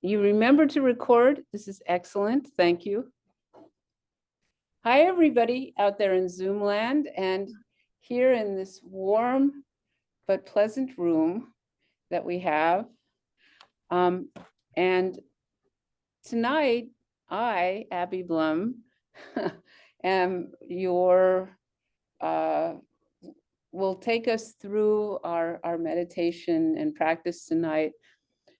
You remember to record. This is excellent. Thank you. Hi, everybody out there in Zoom land and here in this warm but pleasant room that we have. And tonight, I, Abby Blum, am will take us through our meditation and practice tonight.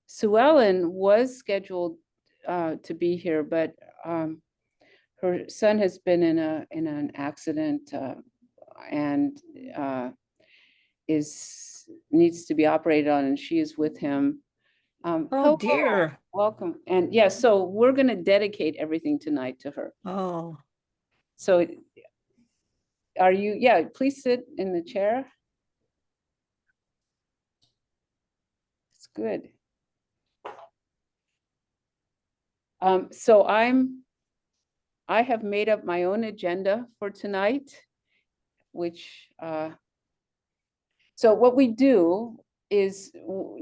Sue Ellen was scheduled to be here, but her son has been in an accident and needs to be operated on, and she is with him. Oh dear. Welcome. And yeah, so we're going to dedicate everything tonight to her. Oh. So are you, yeah, please sit in the chair. It's good. So I have made up my own agenda for tonight, which, so what we do is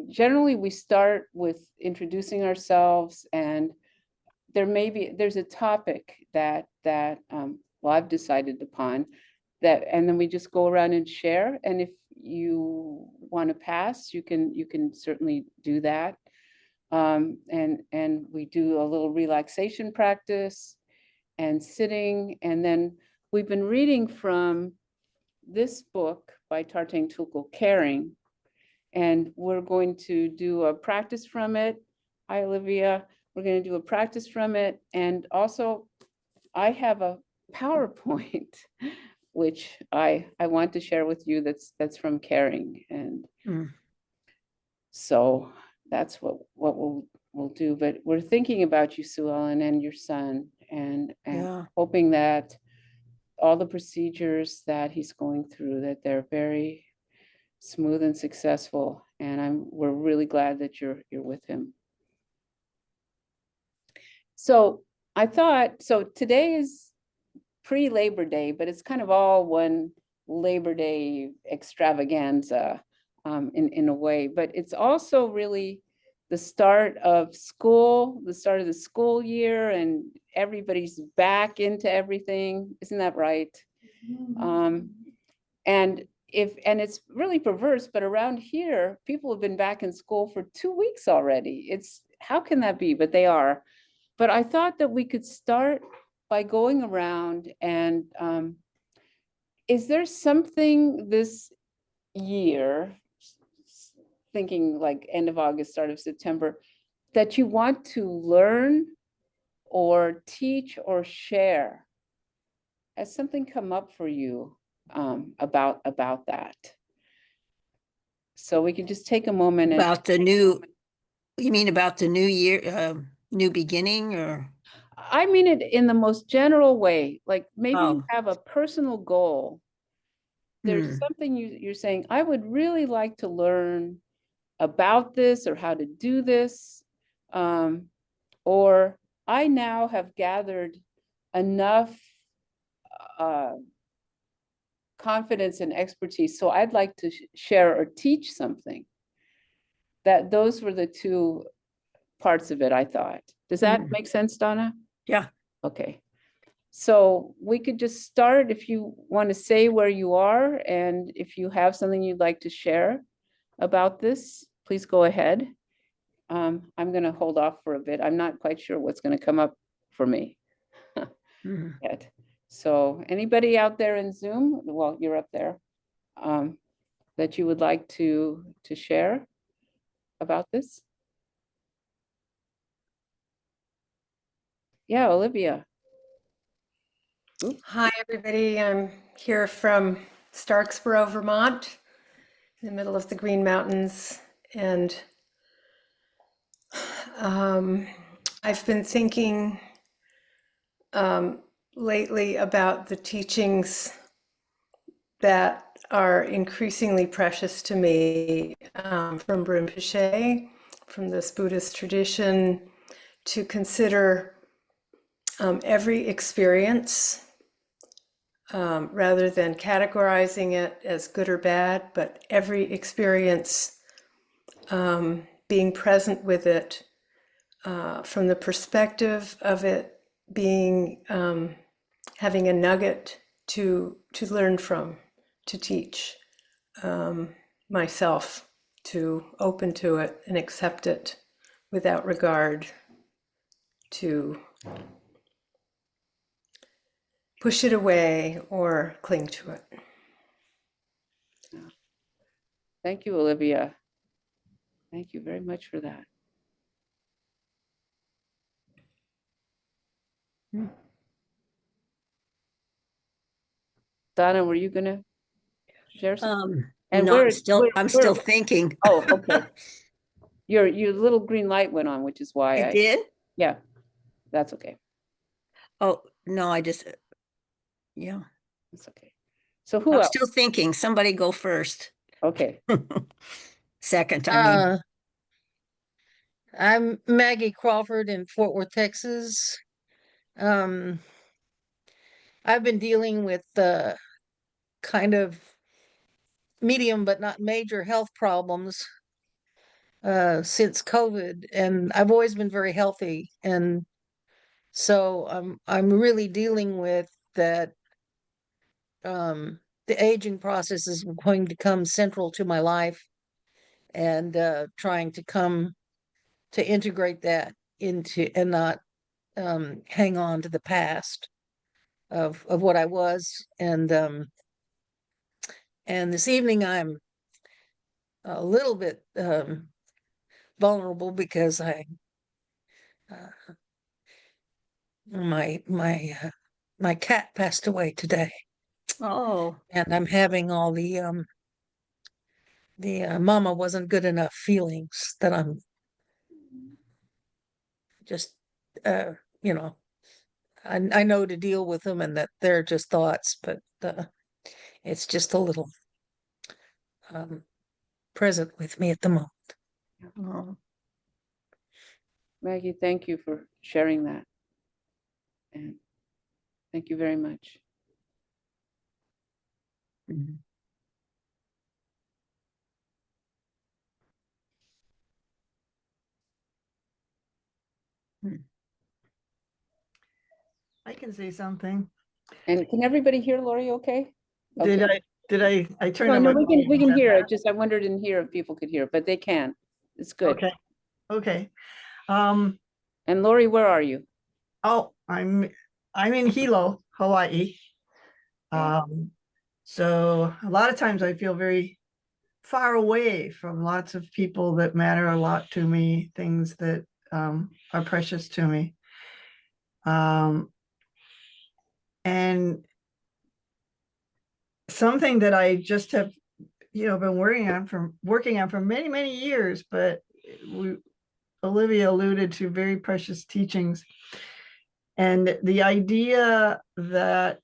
generally we start with introducing ourselves, and there's a topic that well, I've decided upon that, and then we just go around and share. And if you want to pass, you can certainly do that. And we do a little relaxation practice and sitting, and then we've been reading from this book by Tartang Tulku Caring, and we're going to do a practice from it. Hi, Olivia. We're going to do a practice from it, and also I have a PowerPoint which I want to share with you. That's from Caring, and so that's what we'll do. But we're thinking about you, Sue Ellen, and your son, and Yeah. hoping that all the procedures that he's going through, that they're very smooth and successful. And we're really glad that you're with him. So I thought, so today is pre-Labor Day, but it's kind of all one Labor Day extravaganza in a way. But it's also really the start of school, the start of the school year, and everybody's back into everything. Isn't that right? And it's really perverse, but around here, people have been back in school for 2 weeks already. How can that be? But they are. But I thought that we could start by going around and is there something this year, thinking like end of August, start of September, that you want to learn or teach or share? Has something come up for you about that? So we can just take a moment about you mean about the new year, new beginning, or? I mean it in the most general way, like maybe you have a personal goal. There's something you're saying, I would really like to learn about this or how to do this. Or I now have gathered enough confidence and expertise, so I'd like to share or teach something. Those were the two parts of it, I thought. Does that make sense, Donna? Yeah. Okay. So we could just start if you want to say where you are, and if you have something you'd like to share about this, please go ahead. I'm going to hold off for a bit. I'm not quite sure what's going to come up for me yet. So anybody out there in Zoom, well, you're up there, that you would like to share about this? Yeah, Olivia. Oops. Hi, everybody. I'm here from Starksboro, Vermont, in the middle of the Green Mountains. And I've been thinking lately about the teachings that are increasingly precious to me from Rinpoche, from this Buddhist tradition, to consider every experience rather than categorizing it as good or bad, but every experience being present with it from the perspective of it being having a nugget to learn from, to teach myself, to open to it and accept it without regard, to push it away or cling to it. Thank you, Olivia. Thank you very much for that. Donna, were you gonna share something? And No, where- I'm where- still thinking. Oh, okay. Your little green light went on, which is why It did? yeah, that's okay. Oh, no, yeah, That's okay. So who I'm else? still thinking. Somebody go first. Okay. Second, I mean. I'm Maggie Crawford in Fort Worth, Texas. Um, I've been dealing with kind of medium but not major health problems since COVID, and I've always been very healthy, and so I'm really dealing with that. The aging process is going to come central to my life, and trying to come to integrate that into and not hang on to the past of what I was. And this evening I'm a little bit vulnerable because I my cat passed away today, Oh, and I'm having all the mama wasn't good enough feelings that I'm just uh you know I know to deal with them and that they're just thoughts, but it's just a little present with me at the moment. oh, Maggie, thank you for sharing that. And thank you very much. mhm. I can say something. And can everybody hear Lori okay? Did Okay. I turned No, on no, my we can volume. hear it. Just I wondered in here if people could hear, but they can. It's good. Okay, okay. And Lori, where are you? Oh, I'm in Hilo, Hawaii. So a lot of times I feel very far away from lots of people that matter a lot to me, things that are precious to me. And something that I just have, been working on for many, many years, but Olivia alluded to very precious teachings. And the idea that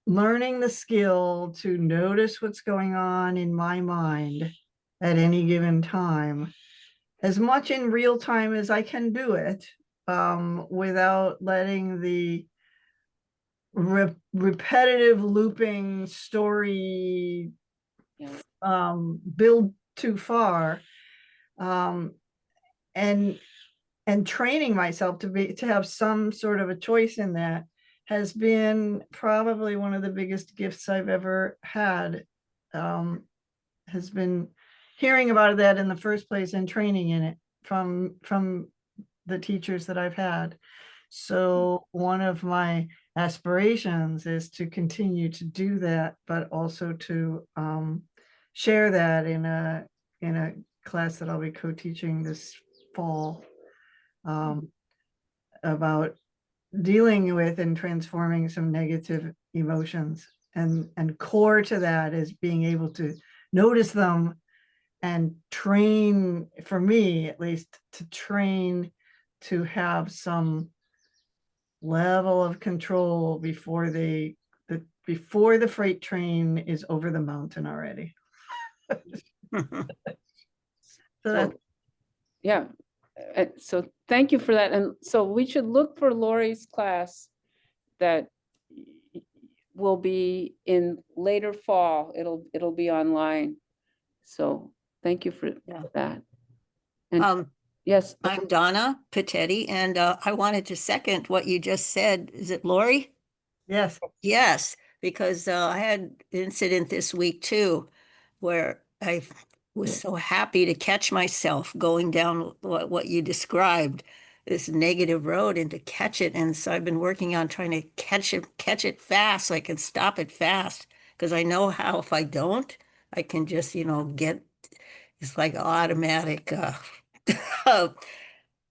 learning the skill to notice what's going on in my mind at any given time, as much in real time as I can do it, without letting the repetitive looping story build too far, and training myself to have some sort of a choice in that has been probably one of the biggest gifts I've ever had. Has been hearing about that in the first place and training in it from the teachers that I've had. So one of my aspirations is to continue to do that, but also to share that in a class that I'll be co-teaching this fall, about dealing with and transforming some negative emotions. And core to that is being able to notice them and train, for me at least, to train to have some level of control before the freight train is over the mountain already. So that's Yeah. So thank you for that. And so we should look for Lori's class that will be in later fall. It'll be online. So thank you for Yeah. that. And Um, yes, I'm Donna Patetti, and I wanted to second what you just said. Is it Lori? Yes. Yes, because I had an incident this week too, where I was so happy to catch myself going down what you described, this negative road, and to catch it. And so I've been working on trying to catch it fast so I can stop it fast. Because I know how if I don't, I can just, get it's like automatic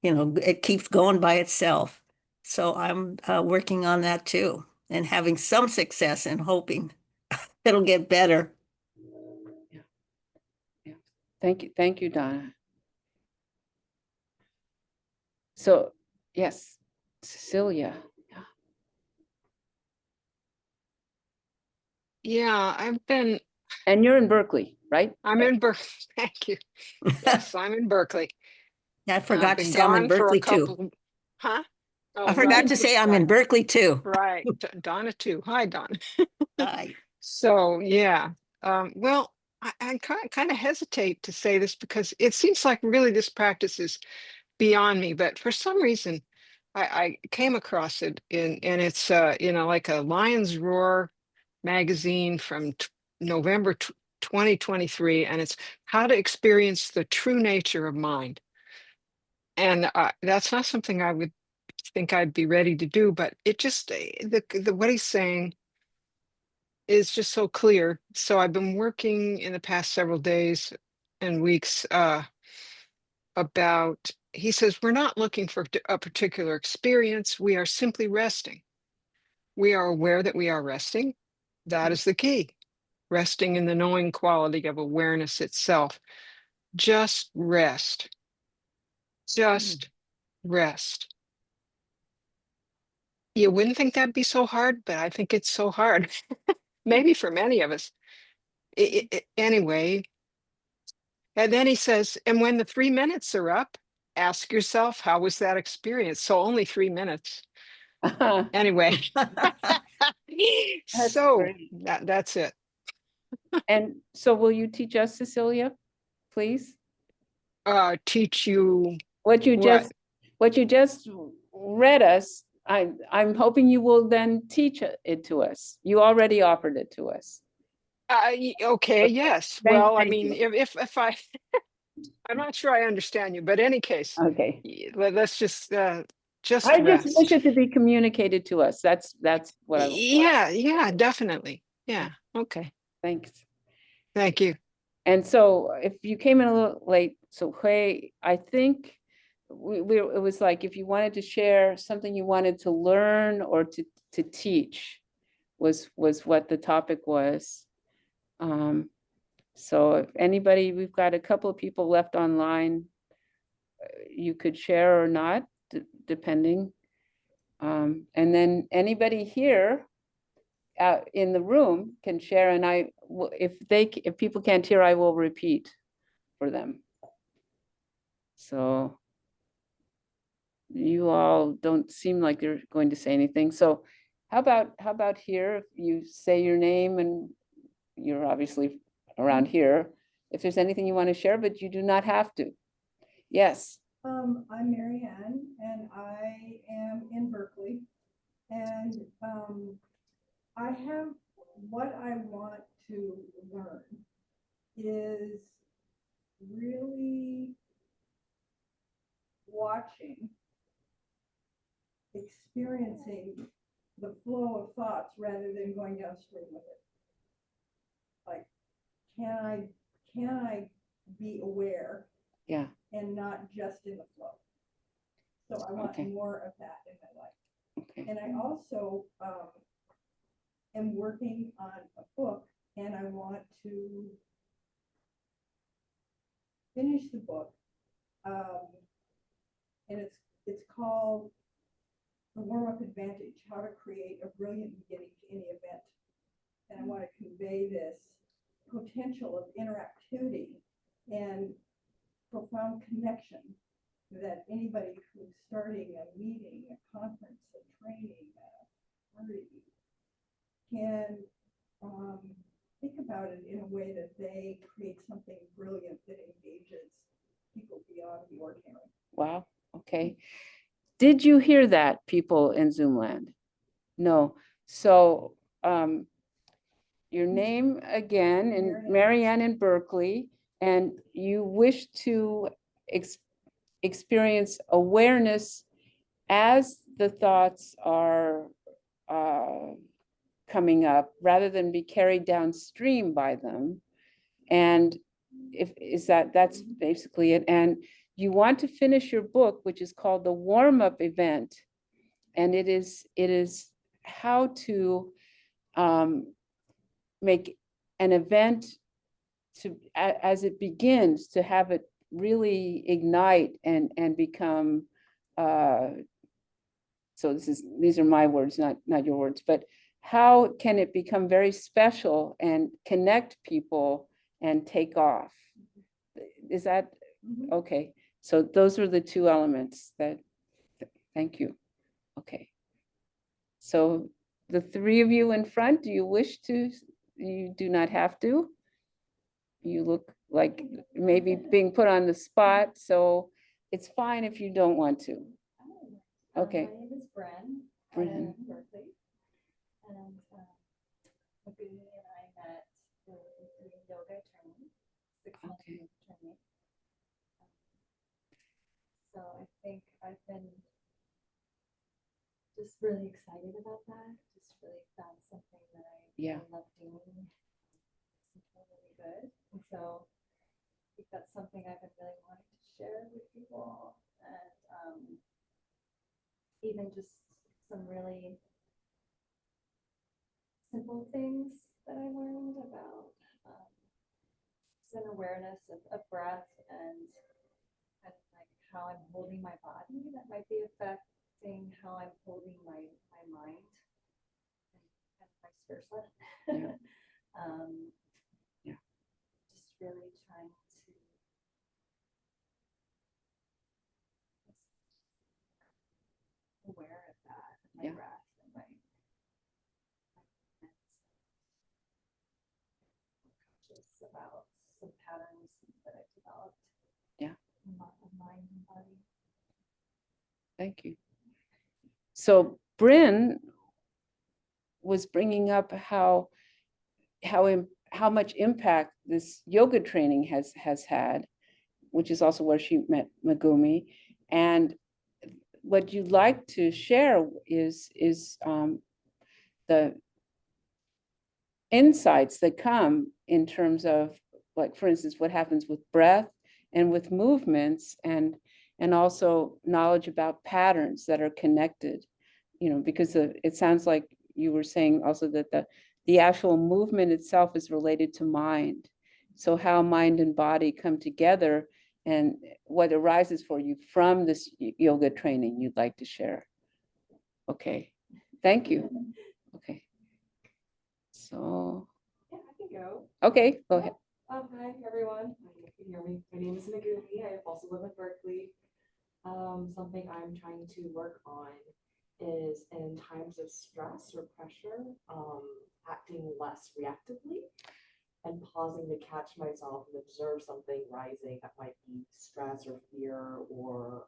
it keeps going by itself. So I'm working on that too and having some success and hoping it'll get better. thank you, Donna. So, yes, Cecilia. Yeah. Yeah, And you're in Berkeley, right? I'm in Berkeley. Thank you. Yes, I'm in Berkeley. I I've forgot to been say I'm in gone for a Berkeley too. couple, huh? I Oh, forgot right, to say I'm in right, Berkeley too. right. Donna too. Hi, Donna. I, So, yeah. Well, I kind of hesitate to say this because it seems like really this practice is beyond me, but for some reason I came across it and it's like a Lion's Roar magazine from November 2023, and it's how to experience the true nature of mind. And that's not something I would think I'd be ready to do, but it just the what he's saying is just so clear. So I've been working in the past several days and weeks about, he says, we're not looking for a particular experience. We are simply resting. We are aware that we are resting. That is the key. Resting in the knowing quality of awareness itself. Just rest. Just rest. You wouldn't think that'd be so hard, but I think it's so hard. Maybe for many of us. Anyway, and then he says, and when the 3 minutes are up, ask yourself, how was that experience? So only 3 minutes. Anyway, That's so great. that's it. And so will you teach us, Cecilia, please? Teach you What you what? just read us, I'm hoping you will then teach it to us. You already offered it to us. Okay, yes. Thank Well, I thank mean, you. if I'm not sure I understand you, but any case, Okay. let's just I just wish rest. it to be communicated to us. That's what I want. Yeah, definitely. Yeah. Okay. Thanks. Thank you. And so if you came in a little late, so hey, I think it was like if you wanted to share something you wanted to learn or to teach was what the topic was. So if anybody, we've got a couple of people left online, you could share or not, depending. And then anybody here in the room can share, and if people can't hear, I will repeat for them. So you all don't seem like you're going to say anything. So how about here, if you say your name and you're obviously around here, if there's anything you want to share, but you do not have to. Yes. I'm Mary Ann, and I am in Berkeley. And I have what I want to learn is really watching, experiencing the flow of thoughts rather than going downstream with it. Like, can I be aware? Yeah. And not just in the flow. So I want Okay. more of that in my life. Okay. And I also am working on a book, and I want to finish the book. And it's called The Warm-Up Advantage: How to Create a Brilliant Beginning to Any Event. And I want to convey this potential of interactivity and profound connection that anybody who's starting a meeting, a conference, a training, a party can think about it in a way that they create something brilliant that engages people beyond the ordinary. Wow, okay. Did you hear that, people in Zoom land? No. So your name again, and Marianne in Berkeley, and you wish to experience awareness as the thoughts are coming up, rather than be carried downstream by them. And that's basically it. And you want to finish your book, which is called The Warm-Up Event. And it is how to make an event as it begins, to have it really ignite and become, so these are my words, not your words, but how can it become very special and connect people and take off? Is that okay? So those are the two elements that, thank you. Okay. So the three of you in front, do you wish to? You do not have to. You look like maybe being put on the spot, so it's fine if you don't want to. Okay. My name is Bren. Bren. I am in Berkeley. And Magumi and I met doing yoga training, 6 month Okay. yoga training. So I think I've been just really excited about that. Just really found something that I Yeah. really love doing. It's really good. And so I think that's something I've been really wanting to share with people. And even just some really simple things that I learned about just an awareness of breath and kind of like how I'm holding my body that might be affecting how I'm holding my mind and vice versa. Yeah. Yeah. Just really trying to aware of that, my Yeah. breath and my conscious about some patterns that I've developed. Yeah. In my mind and body. Thank you. So Bryn was bringing up how much impact this yoga training has had, which is also where she met Megumi. And what you'd like to share is the insights that come in terms of, like, for instance, what happens with breath and with movements, and also knowledge about patterns that are connected, because it sounds like you were saying also that the actual movement itself is related to mind. So how mind and body come together, and what arises for you from this yoga training you'd like to share. Okay, thank you. Okay. So, Yeah, I can go. okay, go ahead. Hi, everyone. I hope you can hear me. My name is Megumi. I also live in Berkeley. Something I'm trying to work on is in times of stress or pressure, acting less reactively and pausing to catch myself and observe something rising that might be stress or fear or,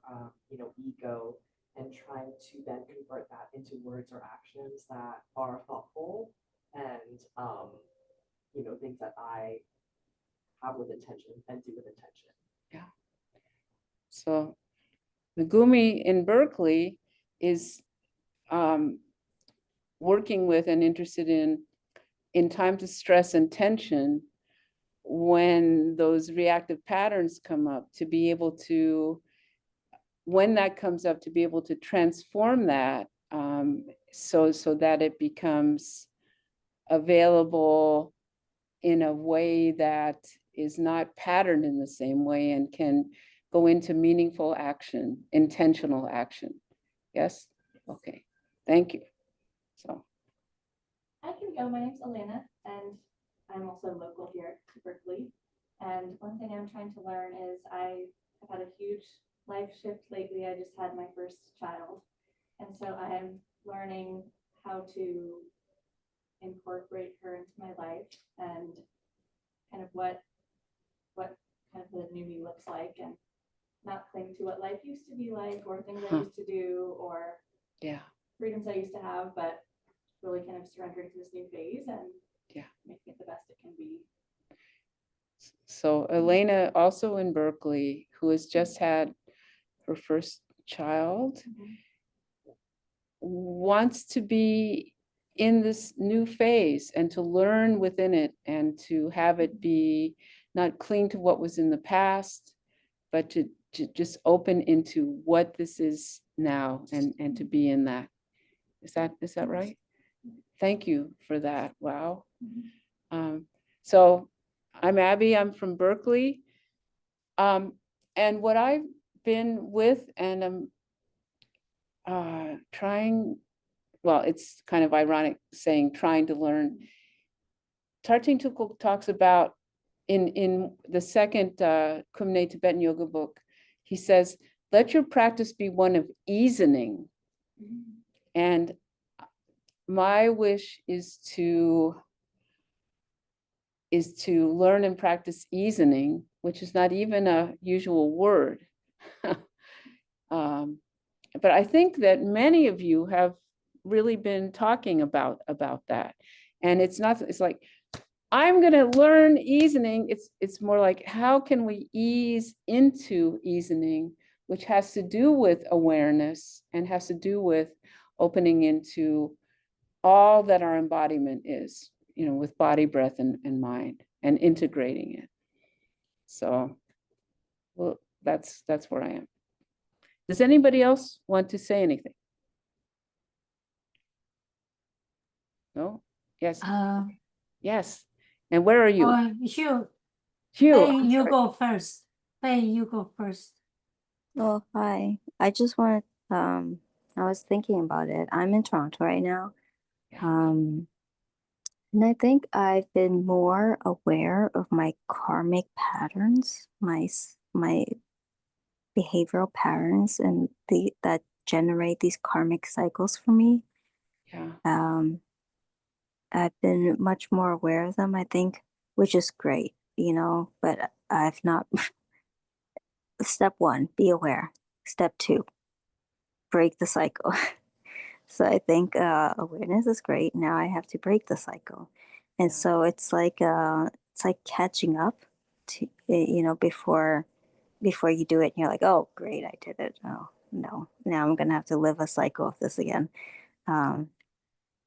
ego, and trying to then convert that into words or actions that are thoughtful and, things that I have with intention and do with intention. Yeah. So Megumi in Berkeley is working with and interested in times of stress and tension, when those reactive patterns come up, to be able to, when that comes up, to be able to transform that, so that it becomes available in a way that is not patterned in the same way, and can go into meaningful action, intentional action. Yes? Okay, thank you. So. I can go. My name's Elena, and I'm also local here to Berkeley. And one thing I'm trying to learn is I have had a huge life shift lately. I just had my first child. And so I am learning how to incorporate her into my life and kind of what kind of the new me looks like, and not cling to what life used to be like or things I used to do or Yeah. freedoms I used to have, but really kind of surrendering to this new phase and Yeah. making it the best it can be. So Elena, also in Berkeley, who has just had her first child, wants to be in this new phase and to learn within it and to have it be not cling to what was in the past, but to just open into what this is now and to be in that. Is that right? Thank you for that. Wow. So I'm Abby, I'm from Berkeley. And what I've been with and I'm trying, well, it's kind of ironic saying trying to learn. Tarting Tukul talks about in the second Kumne Tibetan Yoga book, he says, let your practice be one of easing. And my wish is to learn and practice easing, which is not even a usual word. But I think that many of you have really been talking about that. And it's not, it's like, I'm going to learn easing. It's more like, how can we ease into easing, which has to do with awareness and has to do with opening into all that our embodiment is, with body, breath, and mind, and integrating it. So, well, that's where I am. Does anybody else want to say anything? No? Yes. Yes. And where are you? Hugh, Hugh. hey, I'm you sorry. go first. Hey, you go first. Oh, hi. I just wanted, I was thinking about it. I'm in Toronto right now. And I think I've been more aware of my karmic patterns, my behavioral patterns and that generate these karmic cycles for me. Yeah. I've been much more aware of them, I think, which is great, but I've not. Step 1, be aware. Step 2, break the cycle. So I think awareness is great. Now I have to break the cycle. And so it's like catching up to, before you do it, and you're like, oh, great, I did it. Oh, no, now I'm going to have to live a cycle of this again.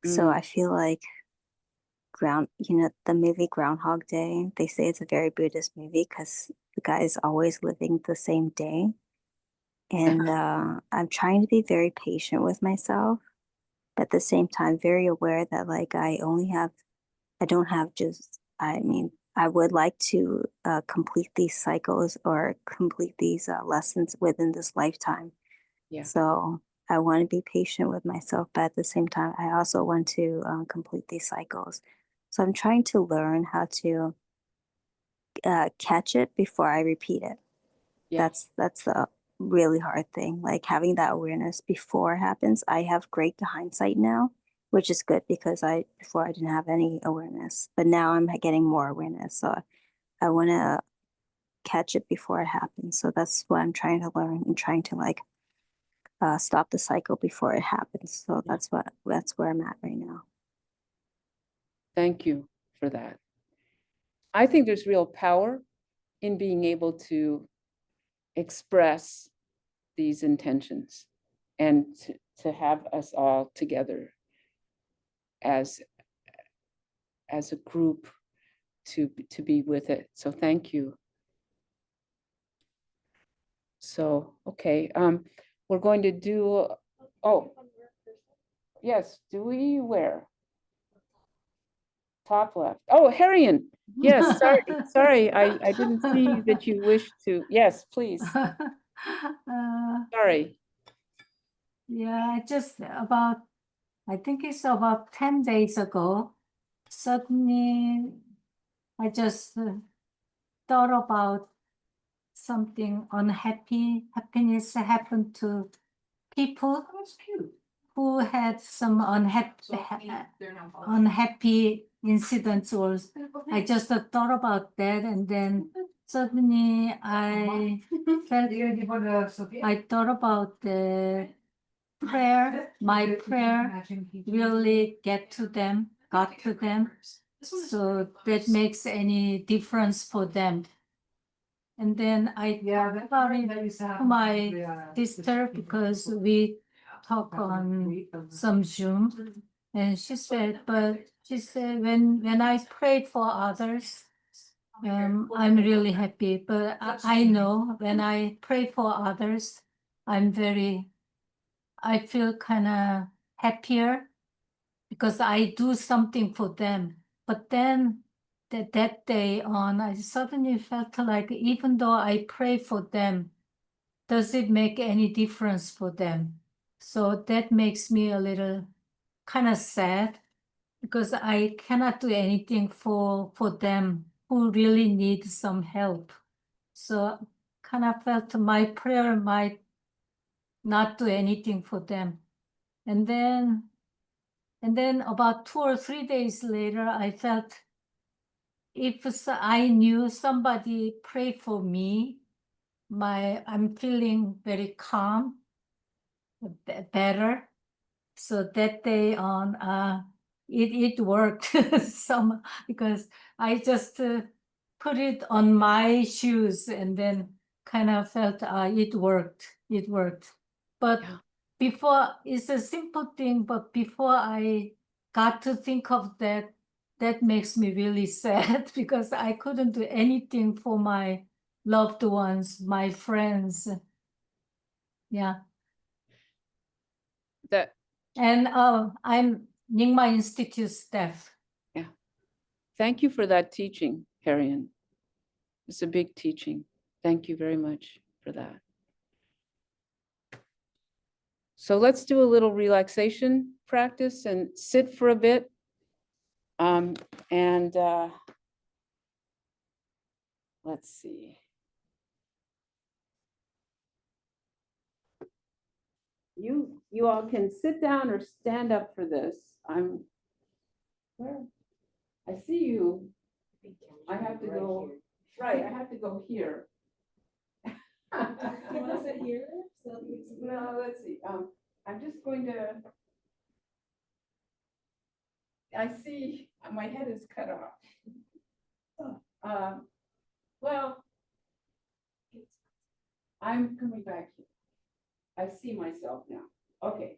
So I feel like the movie Groundhog Day, they say it's a very Buddhist movie because the guy is always living the same day. And I'm trying to be very patient with myself, but at the same time, very aware that I would like to complete these cycles or complete these lessons within this lifetime. Yeah. So I want to be patient with myself, but at the same time, I also want to complete these cycles. So I'm trying to learn how to catch it before I repeat it. Yeah. That's the really hard thing, like having that awareness before it happens. I have great hindsight now, which is good because before I didn't have any awareness, but now I'm getting more awareness. So I want to catch it before it happens. So that's what I'm trying to learn and trying to stop the cycle before it happens. So that's where I'm at right now. Thank you for that. I think there's real power in being able to express these intentions and to have us all together as a group to be with it. So thank you. So, okay, we're going to do, oh, yes, do we, where? Top left. Oh, Harriet, yes, sorry, I didn't see that you wished to, yes, please, sorry. Yeah, I think it's about 10 days ago, suddenly I just thought about happiness happened to people. That's cute. who had some unhappy incidents, or I just thought about that, and then suddenly I felt I thought about the prayer. My prayer really got to them. So that makes any difference for them. And then I thought about it to my sister, because we talk on some Zoom, and she said when I prayed for others, I'm really happy. But I know when I pray for others, I feel kind of happier because I do something for them. But then that day on, I suddenly felt like even though I pray for them, does it make any difference for them? So that makes me a little kind of sad, because I cannot do anything for them who really need some help. So kind of felt my prayer might not do anything for them. And then about 2 or 3 days later, I felt if I knew somebody pray for me, I'm feeling very calm, better. So that day on, it worked some, because I just put it on my shoes and then kind of felt it worked. But Yeah. before, it's a simple thing, but before I got to think of that, that makes me really sad because I couldn't do anything for my loved ones, my friends. Yeah. That, And I'm Nyingma Institute staff. thank you for that teaching, Harriet. It's a big teaching. Thank you very much for that. So let's do a little relaxation practice and sit for a bit. And let's see. You all can sit down or stand up for this. Where? I see you. I have to go, right, I have to go here. You want to sit here? No, let's see, I'm just going to. I see my head is cut off. Well, I'm coming back here. I see myself now. Okay.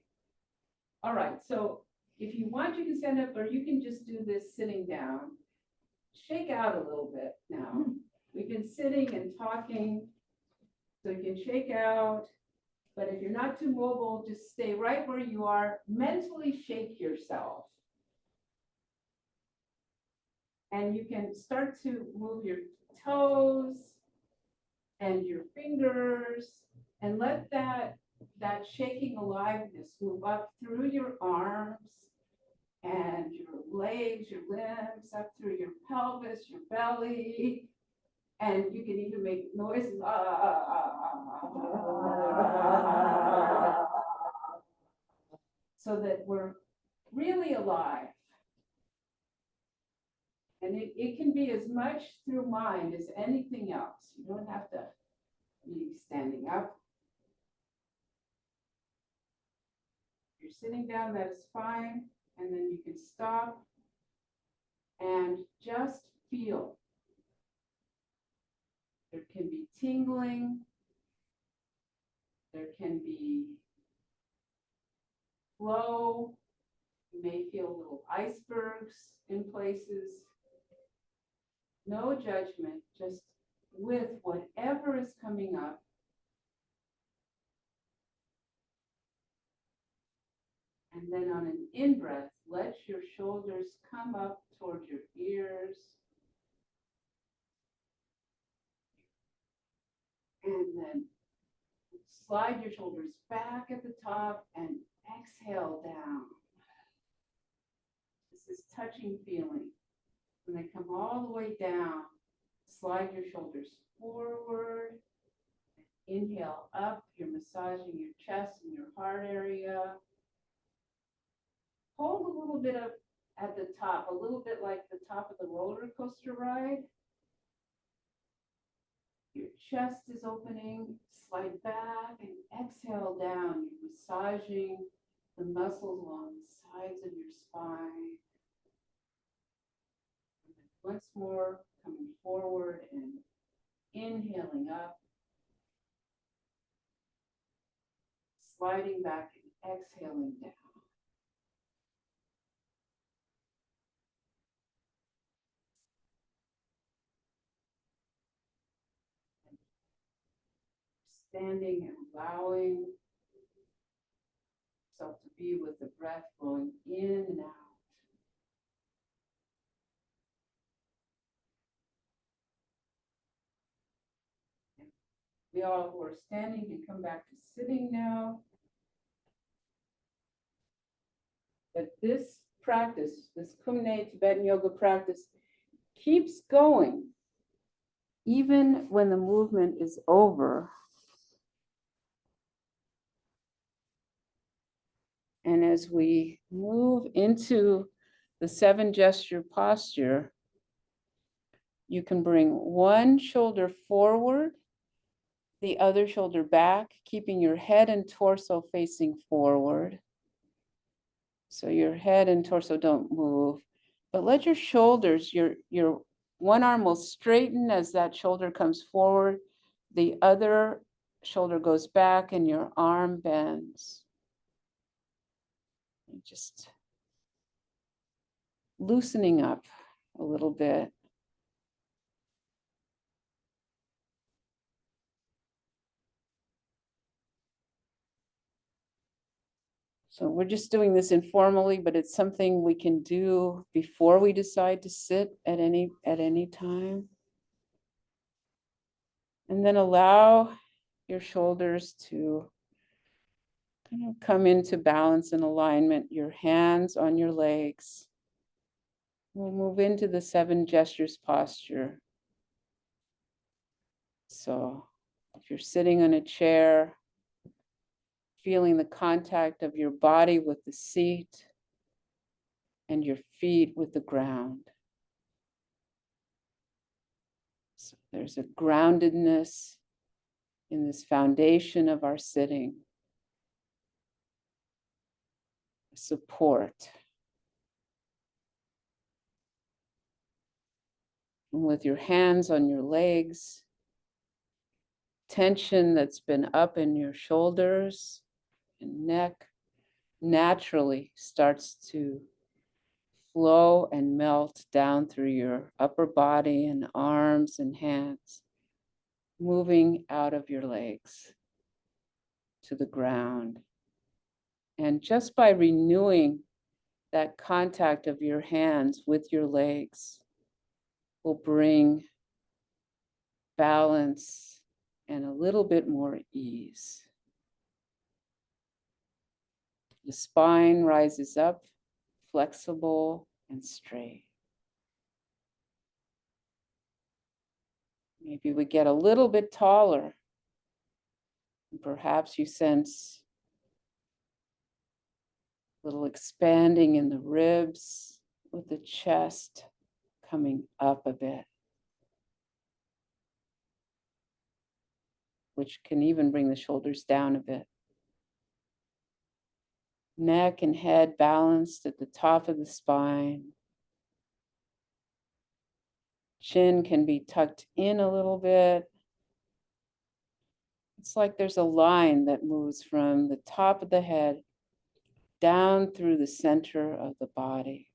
All right, so if you want, you can stand up, or you can just do this sitting down. Shake out a little bit now. We've been sitting and talking, so you can shake out. But if you're not too mobile, just stay right where you are. Mentally shake yourself. And you can start to move your toes and your fingers, and let that shaking aliveness move up through your arms and your legs, your limbs, up through your pelvis, your belly. And you can even make noises. So that we're really alive. And it can be as much through mind as anything else. You don't have to be standing up. If you're sitting down, that is fine. And then you can stop and just feel. There can be tingling. There can be flow. You may feel little icebergs in places. No judgment, just with whatever is coming up. And then on an in-breath, let your shoulders come up toward your ears. And then slide your shoulders back at the top and exhale down. This is touching feeling. When they come all the way down, slide your shoulders forward. Inhale up, you're massaging your chest and your heart area. hold a little bit of at the top, a little bit like the top of the roller coaster ride. Your chest is opening, slide back and exhale down. You're massaging the muscles along the sides of your spine. And then once more, coming forward and inhaling up, sliding back and exhaling down. Standing and allowing yourself to be with the breath flowing in and out. We all who are standing can come back to sitting now. But this practice, this Kumne Tibetan yoga practice, keeps going even when the movement is over. And as we move into the 7 gesture posture, you can bring one shoulder forward, the other shoulder back, keeping your head and torso facing forward. So your head and torso don't move, but let your shoulders, your one arm will straighten as that shoulder comes forward. The other shoulder goes back and your arm bends. And just loosening up a little bit. So we're just doing this informally, but it's something we can do before we decide to sit at any time. And then allow your shoulders to kind of come into balance and alignment, your hands on your legs. We'll move into the 7 gestures posture. So if you're sitting on a chair, feeling the contact of your body with the seat and your feet with the ground. So there's a groundedness in this foundation of our sitting, support. And with your hands on your legs, tension that's been up in your shoulders and neck naturally starts to flow and melt down through your upper body and arms and hands, moving out of your legs to the ground. And just by renewing that contact of your hands with your legs will bring balance and a little bit more ease. The spine rises up, flexible and straight. Maybe we get a little bit taller. Perhaps you sense a little expanding in the ribs with the chest coming up a bit, which can even bring the shoulders down a bit. Neck and head balanced at the top of the spine. Chin can be tucked in a little bit. It's like there's a line that moves from the top of the head down through the center of the body.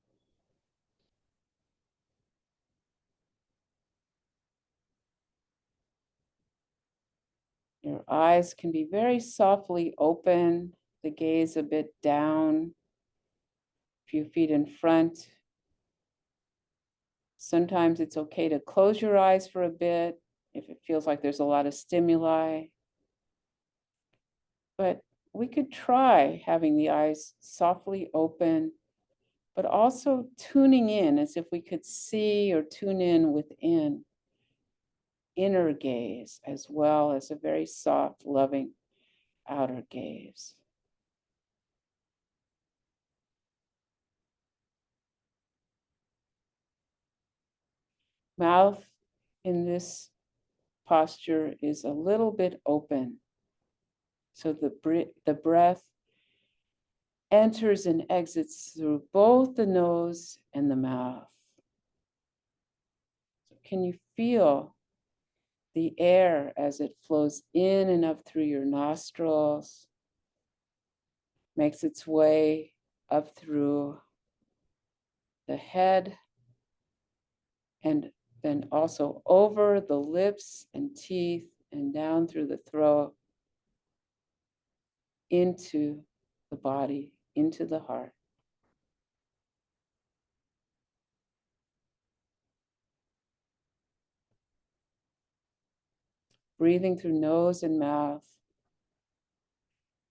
Your eyes can be very softly open, the gaze a bit down, a few feet in front. Sometimes it's okay to close your eyes for a bit if it feels like there's a lot of stimuli. But we could try having the eyes softly open, but also tuning in as if we could see or tune in within. Inner gaze as well as a very soft, loving outer gaze. Mouth in this posture is a little bit open. So the breath enters and exits through both the nose and the mouth. So can you feel the air as it flows in and up through your nostrils, makes its way up through the head, and then also over the lips and teeth and down through the throat into the body, into the heart. Breathing through nose and mouth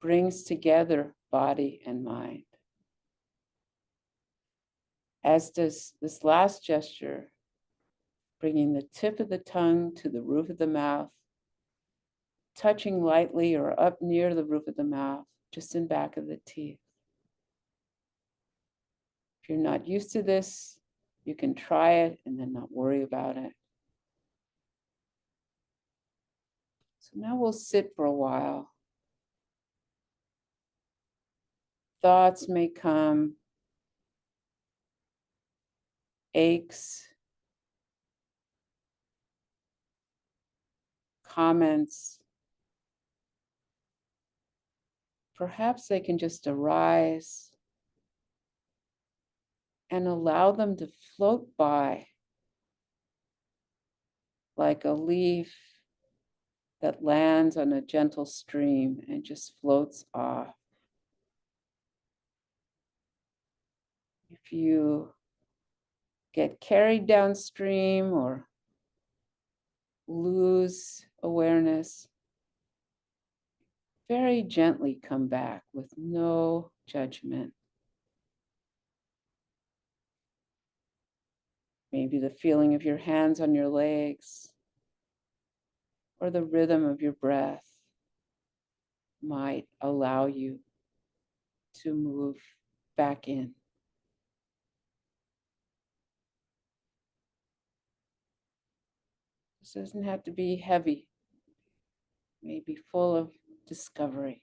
brings together body and mind. As does this last gesture, bringing the tip of the tongue to the roof of the mouth, touching lightly or up near the roof of the mouth, just in back of the teeth. If you're not used to this, you can try it and then not worry about it. So now we'll sit for a while. Thoughts may come, aches, comments. Perhaps they can just arise and allow them to float by like a leaf that lands on a gentle stream and just floats off. If you get carried downstream or lose awareness, very gently come back with no judgment. Maybe the feeling of your hands on your legs or the rhythm of your breath might allow you to move back in. This doesn't have to be heavy, maybe full of discovery.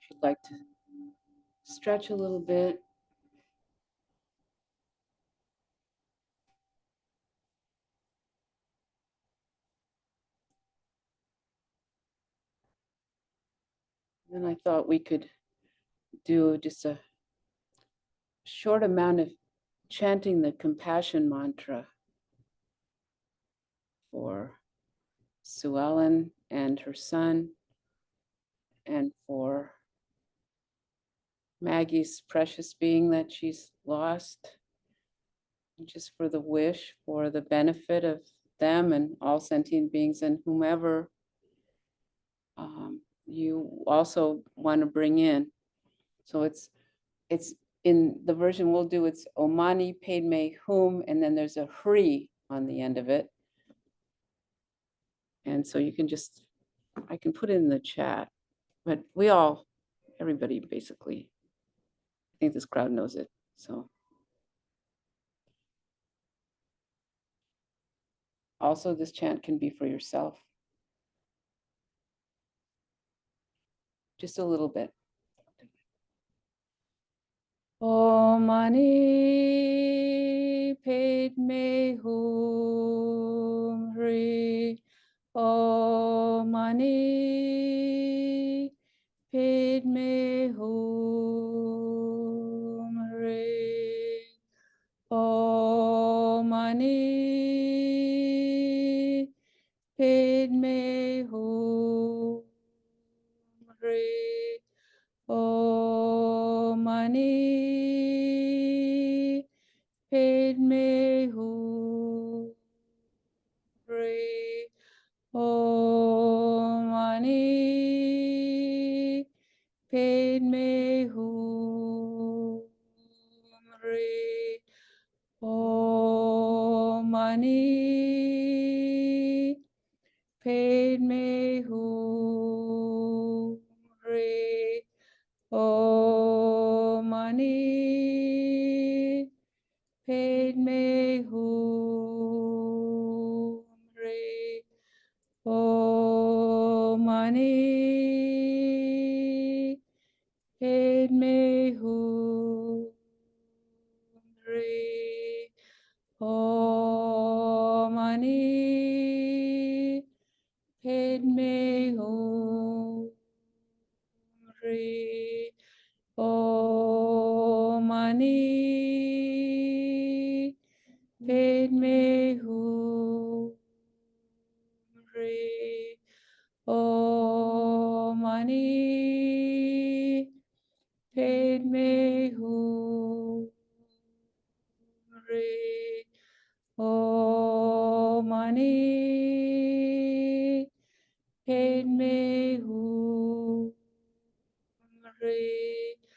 If you'd like to stretch a little bit. Then I thought we could do just a short amount of chanting the compassion mantra for Sue Ellen and her son, and for Maggie's precious being that she's lost, and just for the wish for the benefit of them and all sentient beings and whomever you also want to bring in. So it's in the version we'll do, it's Omani Padme Hum, and then there's a Hri on the end of it. And so you can just, I can put it in the chat, but everybody basically, I think this crowd knows it, so. Also, this chant can be for yourself. Just a little bit. Om Mani Padme Hum Hri. Om Mani Padme Hum Hri. Om Mani Padme Hum Hri. Om Mani Padme Hum Hri. Om Mani Padme Hum Hri. Om Mani Padme Hum Hri. Om Mani Padme Hum Hri. Om Mani Padme Hum Hri. Om Mani Padme Hum Hri. Om Mani Padme Hum Hri. Om Mani Padme Hum Hri.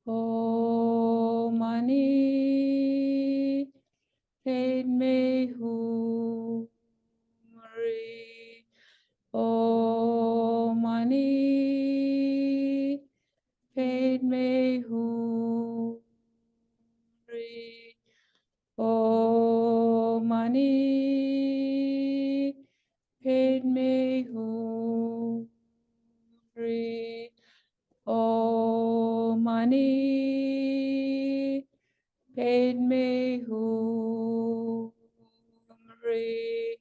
Om Mani Padme Hum Hri. Om Mani Padme Hum Hri. Om Mani Padme Hum Hri. Om Mani Padme Hum Hri. Om Mani Padme Hum Hri.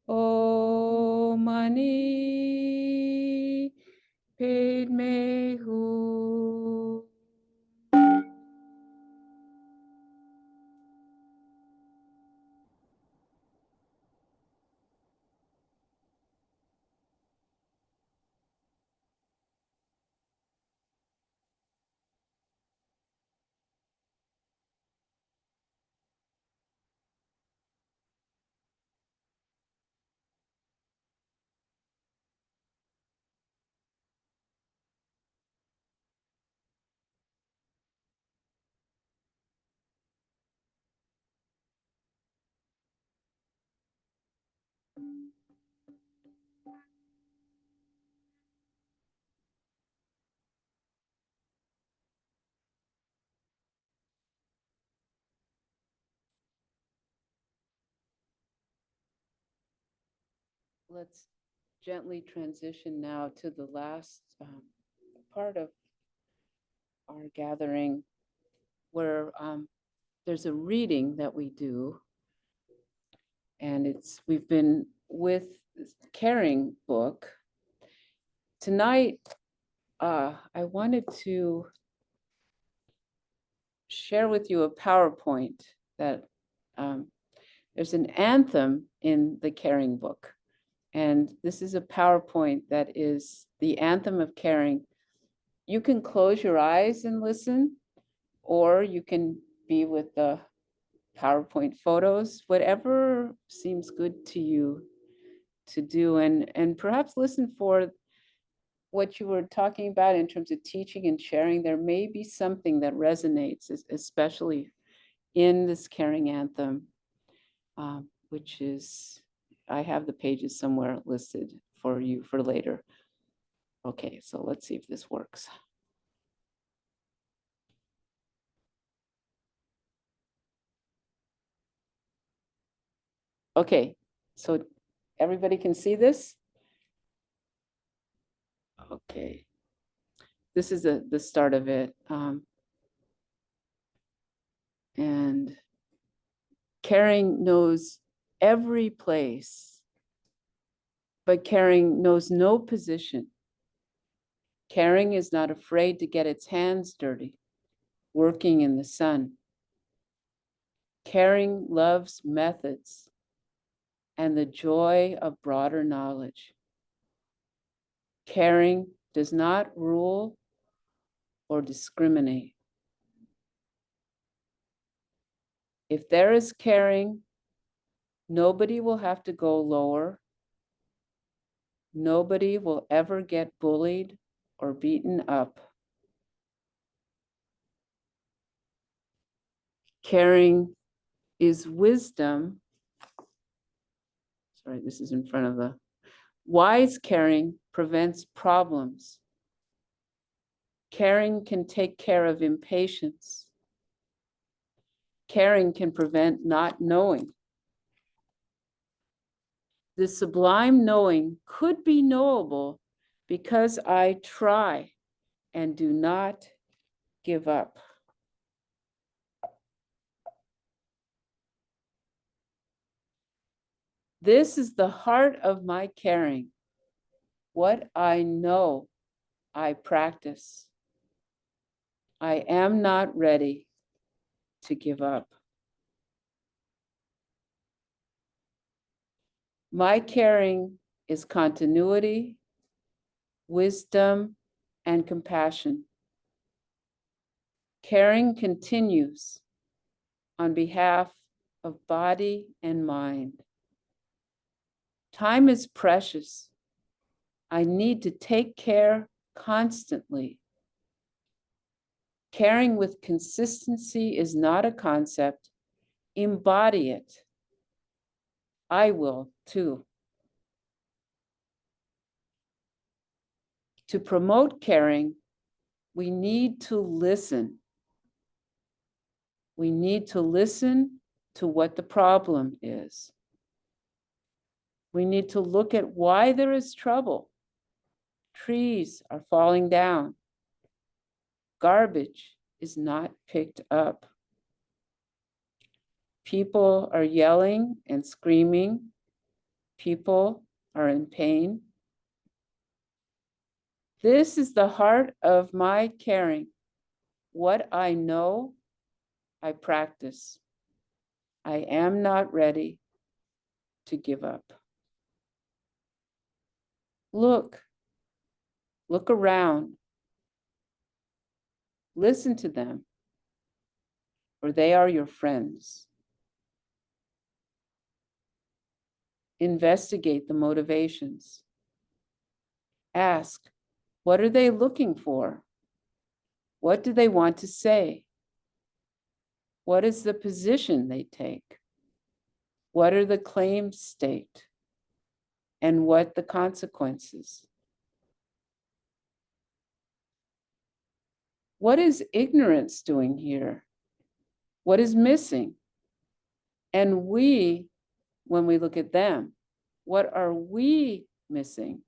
Om Mani Padme Hum. Let's gently transition now to the last part of our gathering where there's a reading that we do. And we've been with this Caring book. Tonight, I wanted to share with you a PowerPoint that there's an anthem in the Caring book. And this is a PowerPoint that is the anthem of caring. You can close your eyes and listen, or you can be with the PowerPoint photos, whatever seems good to you to do, and perhaps listen for what you were talking about in terms of teaching and sharing. There may be something that resonates, especially in this caring anthem, which is, I have the pages somewhere listed for you for later. Okay, so let's see if this works. Okay, so everybody can see this? Okay. This is the start of it. And caring knows every place, but caring knows no position. Caring is not afraid to get its hands dirty, working in the sun. Caring loves methods and the joy of broader knowledge. Caring does not rule or discriminate. If there is caring, nobody will have to go lower. Nobody will ever get bullied or beaten up. Caring is wisdom. Sorry, this is in front of the. Wise caring prevents problems. Caring can take care of impatience. Caring can prevent not knowing. The sublime knowing could be knowable because I try and do not give up. This is the heart of my caring. What I know, I practice. I am not ready to give up. My caring is continuity, wisdom, and compassion. Caring continues on behalf of body and mind. Time is precious. I need to take care constantly. Caring with consistency is not a concept. Embody it. I will too. To promote caring, we need to listen. We need to listen to what the problem is. We need to look at why there is trouble. Trees are falling down. Garbage is not picked up. People are yelling and screaming. People are in pain. This is the heart of my caring. What I know, I practice. I am not ready to give up. Look around. Listen to them, for they are your friends. Investigate the motivations. Ask, what are they looking for? What do they want to say? What is the position they take? What are the claims state? And what the consequences? What is ignorance doing here? What is missing? And we, when we look at them, what are we missing?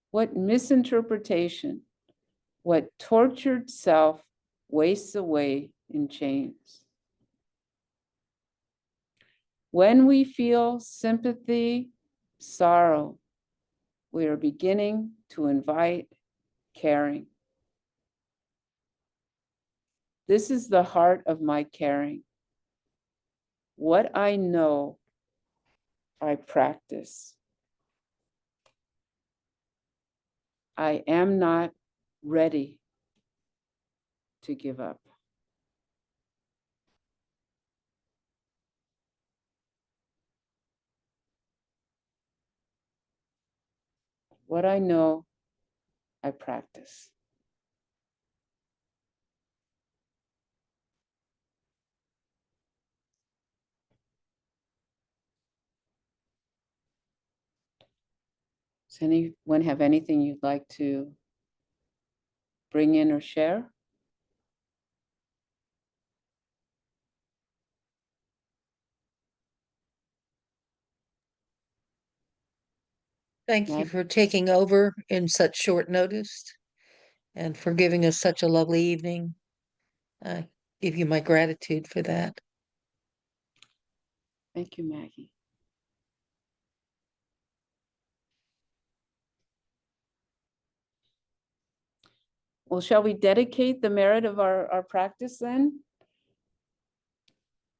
What misinterpretation, What tortured self wastes away in chains. When we feel sympathy, sorrow, we are beginning to invite caring. This is the heart of my caring. What I know, I practice. I am not ready to give up. What I know, I practice. Does anyone have anything you'd like to bring in or share? Thank you Meg? for taking over in such short notice and for giving us such a lovely evening. I give you my gratitude for that. Thank you, Maggie. Well, shall we dedicate the merit of our practice then?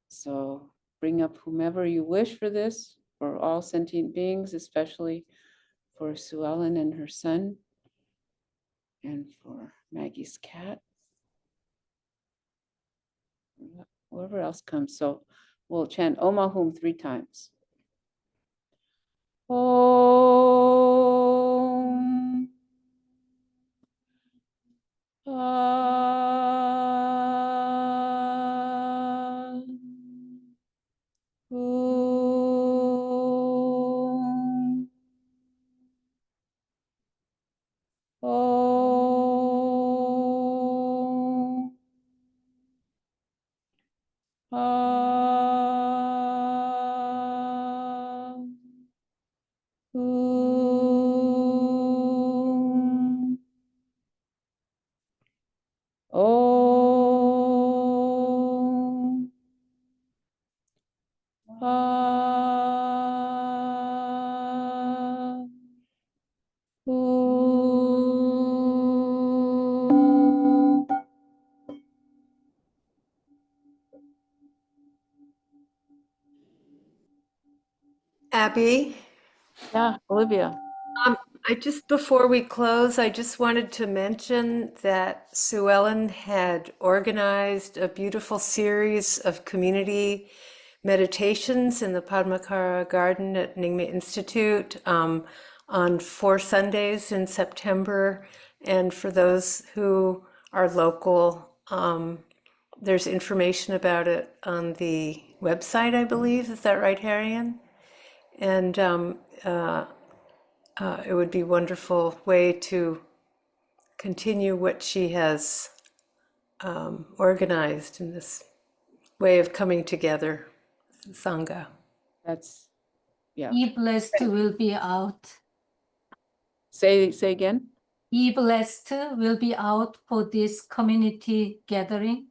So bring up whomever you wish for this, for all sentient beings, especially for Sue Ellen and her son, and for Maggie's cat. Whoever else comes. So we'll chant Om Ahum 3 times. Om. Ah. Om. Om. Ah. Om. Om. Ah. Om. Abby, Yeah, Olivia. I just, before we close, I just wanted to mention that Sue Ellen had organized a beautiful series of community meditations in the Padmakara Garden at Nyingma Institute on 4 Sundays in September. And for those who are local, there's information about it on the website, I believe. Is that right, Harrian? And it would be a wonderful way to continue what she has organized in this way of coming together, Sangha. That's, yeah. Be Blessed will be out. Say again. Be Blessed will be out for this community gathering,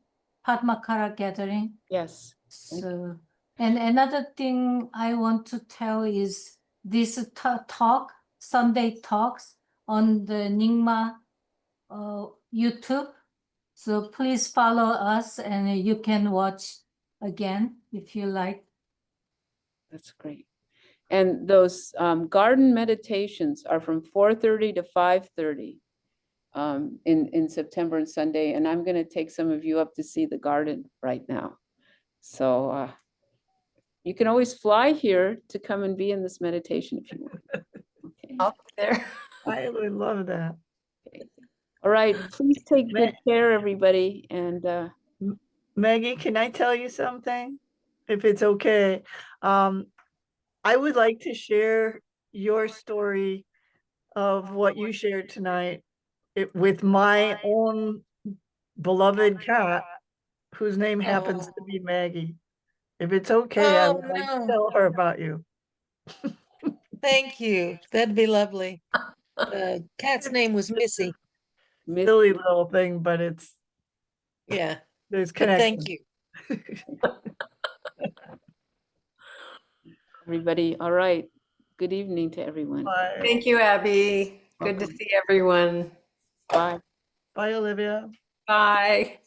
Padmakara gathering. Yes. So, and another thing I want to tell is this talk, Sunday talks on the Nyingma YouTube. So please follow us and you can watch again if you like. That's great. And those garden meditations are from 4:30 to 5:30 in September and Sunday. And I'm going to take some of you up to see the garden right now. So you can always fly here to come and be in this meditation if you want. Okay. Up there. I would love that. All right. Please take good care, everybody. And Maggie, can I tell you something? If it's okay. I would like to share your story of what you shared tonight with my own beloved cat, whose name happens to be Maggie. If it's okay, I would like to tell her about you. Thank you. That'd be lovely. The cat's name was Missy. Miss silly little thing, but Yeah, there's but thank connection. you. everybody. All right. Good evening to everyone. Bye. Thank you, Abby. Good to Welcome. see everyone. Bye. Bye, Olivia. Bye.